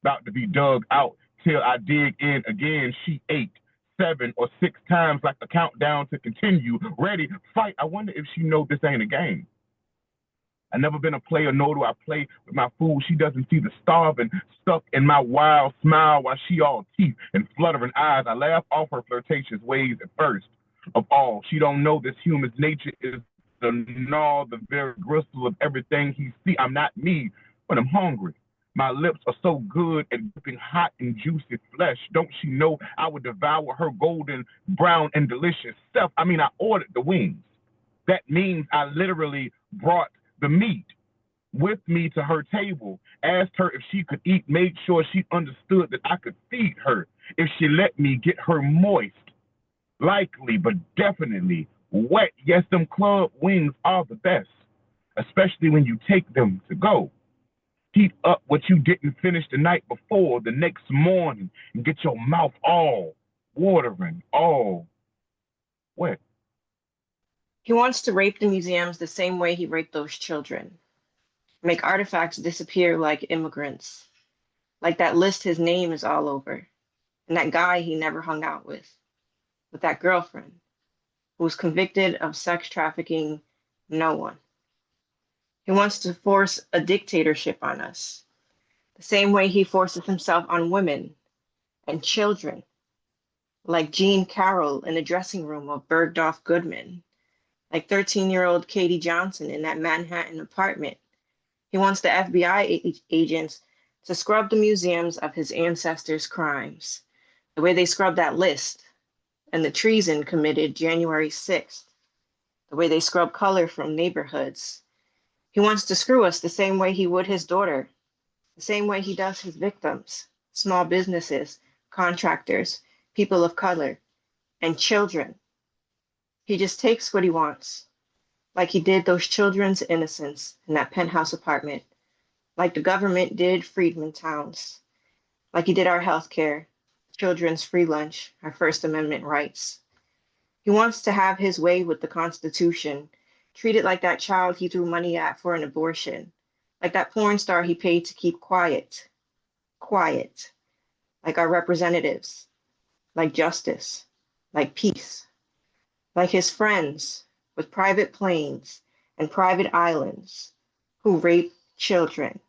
About to be dug out till I dig in again. She 8, 7, or 6 times like a countdown to continue. Ready, fight. I wonder if she know this ain't a game. I never been a player, nor do I play with my food. She doesn't see the starving stuck in my wild smile while she all teeth and fluttering eyes. I laugh off her flirtatious ways at first. of all. She don't know this human's nature is the gnaw, the very gristle of everything he see. I'm not me, but I'm hungry. My lips are so good at dipping hot and juicy flesh. Don't she know I would devour her golden brown and delicious self? I mean, I ordered the wings. That means I literally brought the meat with me to her table, asked her if she could eat, made sure she understood that I could feed her if she let me get her moist, likely, but definitely wet. Yes, them club wings are the best, especially when you take them to go. Heat up what you didn't finish the night before, the next morning, and get your mouth all watering, all wet. He wants to rape the museums the same way he raped those children. Make artifacts disappear like immigrants. Like that list his name is all over. And that guy he never hung out with that girlfriend who was convicted of sex trafficking no one. He wants to force a dictatorship on us, the same way he forces himself on women and children, like Jean Carroll in the dressing room of Bergdorf Goodman, like 13-year-old Katie Johnson in that Manhattan apartment. He wants the FBI agents to scrub the museums of his ancestors' crimes, the way they scrubbed that list and the treason committed January 6th, the way they scrub color from neighborhoods. He wants to screw us the same way he would his daughter, the same way he does his victims, small businesses, contractors, people of color, and children. He just takes what he wants, like he did those children's innocence in that penthouse apartment, like the government did Freedman Towns, like he did our health care, children's free lunch, our First Amendment rights. He wants to have his way with the Constitution, treat it like that child he threw money at for an abortion, like that porn star he paid to keep quiet, like our representatives, like justice, like peace, like his friends with private planes and private islands who rape children.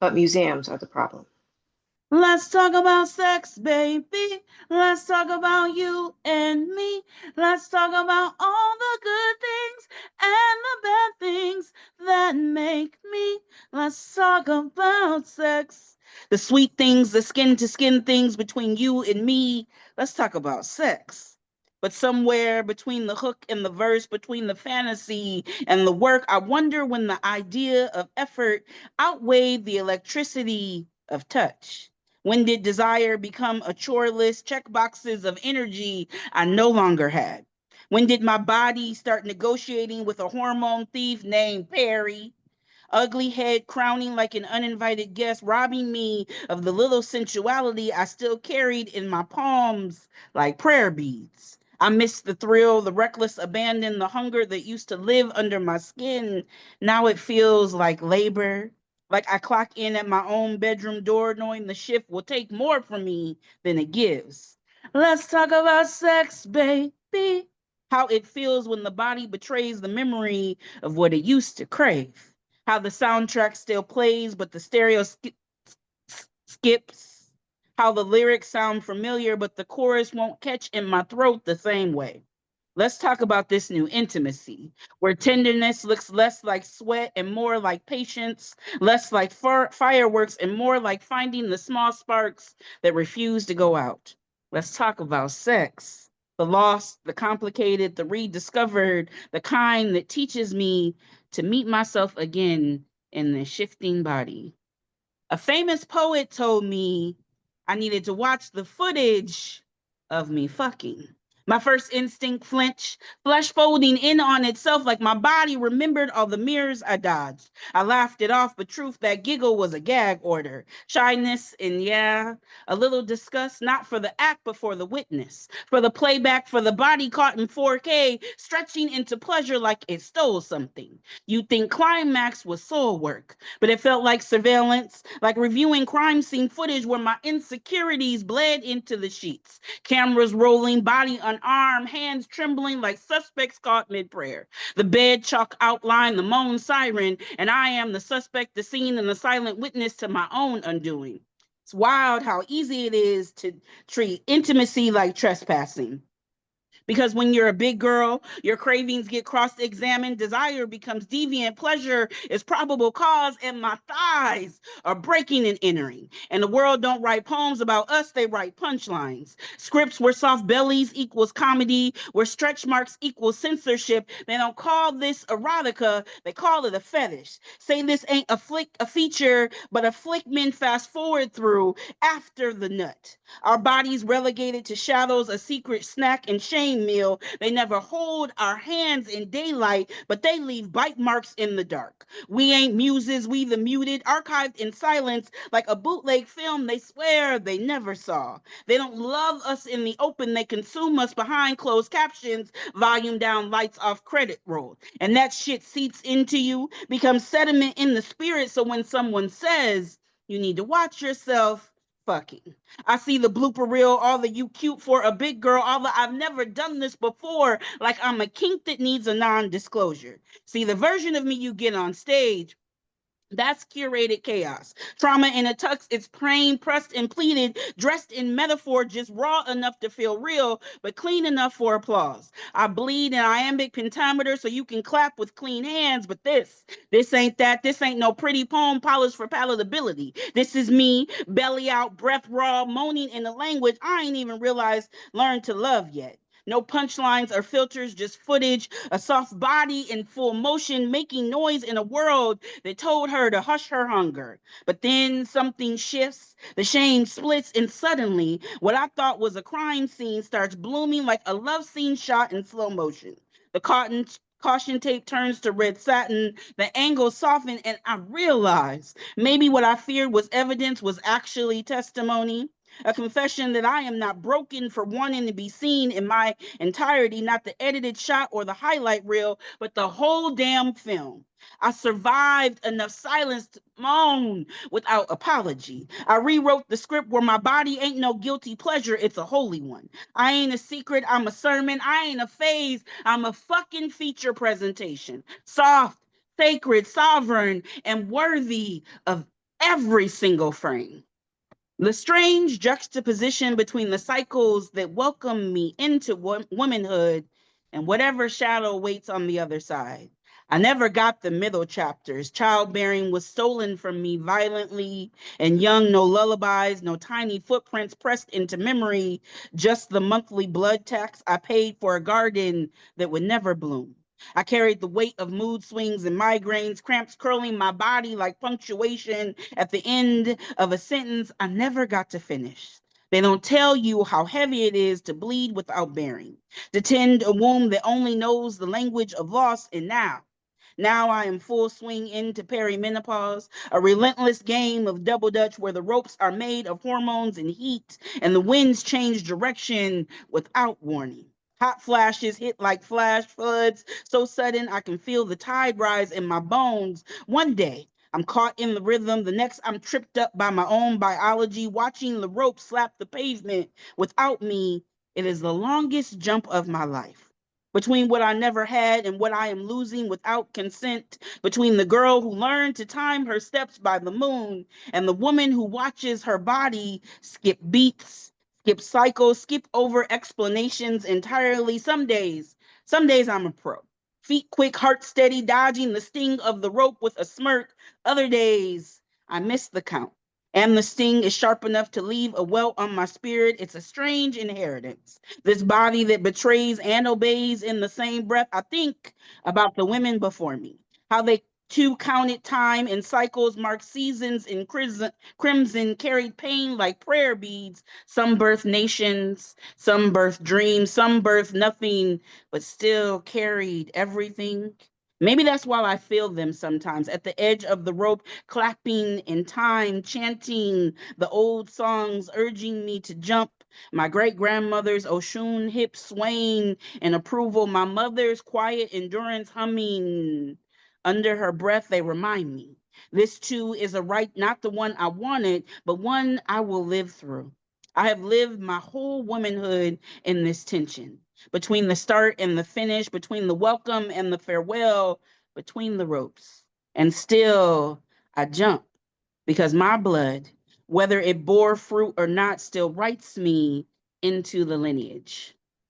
But museums are the problem. Let's talk about sex, baby. Let's talk about you and me. Let's talk about all the good things and the bad things that make me. Let's talk about sex. The sweet things, the skin to skin things between you and me. Let's talk about sex. But somewhere between the hook and the verse, between the fantasy and the work, I wonder when the idea of effort outweighed the electricity of touch. When did desire become a chore list, check boxes of energy I no longer had? When did my body start negotiating with a hormone thief named Perry? Ugly head crowning like an uninvited guest, robbing me of the little sensuality I still carried in my palms like prayer beads. I missed the thrill, the reckless abandon, the hunger that used to live under my skin. Now it feels like labor, like I clock in at my own bedroom door, knowing the shift will take more from me than it gives. Let's talk about sex, baby. How it feels when the body betrays the memory of what it used to crave. How the soundtrack still plays, but the stereo skips. How the lyrics sound familiar, but the chorus won't catch in my throat the same way. Let's talk about this new intimacy, where tenderness looks less like sweat and more like patience, less like fireworks and more like finding the small sparks that refuse to go out. Let's talk about sex, the lost, the complicated, the rediscovered, the kind that teaches me to meet myself again in the shifting body. A famous poet told me I needed to watch the footage of me fucking. My first instinct flinch, flesh folding in on itself like my body remembered all the mirrors I dodged. I laughed it off, but truth, that giggle was a gag order. Shyness and yeah, a little disgust, not for the act, but for the witness. For the playback, for the body caught in 4K, stretching into pleasure like it stole something. You'd think climax was soul work, but it felt like surveillance, like reviewing crime scene footage where my insecurities bled into the sheets. Cameras rolling, body unarmed, hands trembling like suspects caught mid-prayer. The bed chalk outline, the moan siren, and I am the suspect, the scene, and the silent witness to my own undoing. It's wild how easy it is to treat intimacy like trespassing, Because when you're a big girl, your cravings get cross-examined, desire becomes deviant, pleasure is probable cause, and my thighs are breaking and entering. And the world don't write poems about us, they write punchlines. Scripts where soft bellies equals comedy, where stretch marks equals censorship. They don't call this erotica, they call it a fetish. Say this ain't a feature, but a flick men fast forward through after the nut. Our bodies relegated to shadows, a secret snack and shame meal. They never hold our hands in daylight, but they leave bite marks in the dark. We ain't muses, we the muted, archived in silence like a bootleg film they swear they never saw. They don't love us in the open, they consume us behind closed captions, volume down, lights off, credit roll. And that shit seeps into you, becomes sediment in the spirit, so when someone says, you need to watch yourself, fucking. I see the blooper reel, all the you cute for a big girl, all the I've never done this before, like I'm a kink that needs a non-disclosure. See, the version of me you get on stage, that's curated chaos. Trauma in a tux, it's plain, pressed and pleated, dressed in metaphor, just raw enough to feel real, but clean enough for applause. I bleed in iambic pentameter so you can clap with clean hands, but this ain't that. This ain't no pretty poem polished for palatability. This is me, belly out, breath raw, moaning in a language I ain't even realized learned to love yet. No punchlines or filters, just footage, a soft body in full motion, making noise in a world that told her to hush her hunger. But then something shifts, the shame splits, and suddenly what I thought was a crime scene starts blooming like a love scene shot in slow motion. The caution tape turns to red satin, the angles soften, and I realize maybe what I feared was evidence was actually testimony. A confession that I am not broken for wanting to be seen in my entirety, not the edited shot or the highlight reel, but the whole damn film. I survived enough silence to moan without apology. I rewrote the script where my body ain't no guilty pleasure, it's a holy one. I ain't a secret, I'm a sermon. I ain't a phase, I'm a fucking feature presentation. Soft, sacred, sovereign, and worthy of every single frame. The strange juxtaposition between the cycles that welcome me into womanhood and whatever shadow waits on the other side. I never got the middle chapters. Childbearing was stolen from me violently, and young, no lullabies, no tiny footprints pressed into memory, just the monthly blood tax I paid for a garden that would never bloom. I carried the weight of mood swings and migraines, cramps curling my body like punctuation at the end of a sentence I never got to finish. They don't tell you how heavy it is to bleed without bearing, to tend a womb that only knows the language of loss and now. Now I am full swing into perimenopause, a relentless game of double dutch where the ropes are made of hormones and heat, and the winds change direction without warning. Hot flashes hit like flash floods, so sudden I can feel the tide rise in my bones. One day, I'm caught in the rhythm. The next, I'm tripped up by my own biology, watching the rope slap the pavement. Without me, it is the longest jump of my life. Between what I never had and what I am losing without consent, between the girl who learned to time her steps by the moon and the woman who watches her body skip beats, skip cycles, skip over explanations entirely. Some days I'm a pro. Feet quick, heart steady, dodging the sting of the rope with a smirk. Other days, I miss the count. And the sting is sharp enough to leave a welt on my spirit. It's a strange inheritance. This body that betrays and obeys in the same breath. I think about the women before me, how they too counted time and cycles, marked seasons in crimson, carried pain like prayer beads. Some birth nations, some birth dreams, some birth nothing, but still carried everything. Maybe that's why I feel them sometimes at the edge of the rope, clapping in time, chanting the old songs, urging me to jump. My great grandmother's Oshun hip swaying in approval, my mother's quiet endurance humming. Under her breath, they remind me. This too is a right, not the one I wanted, but one I will live through. I have lived my whole womanhood in this tension, between the start and the finish, between the welcome and the farewell, between the ropes. And still, I jump because my blood, whether it bore fruit or not, still writes me into the lineage.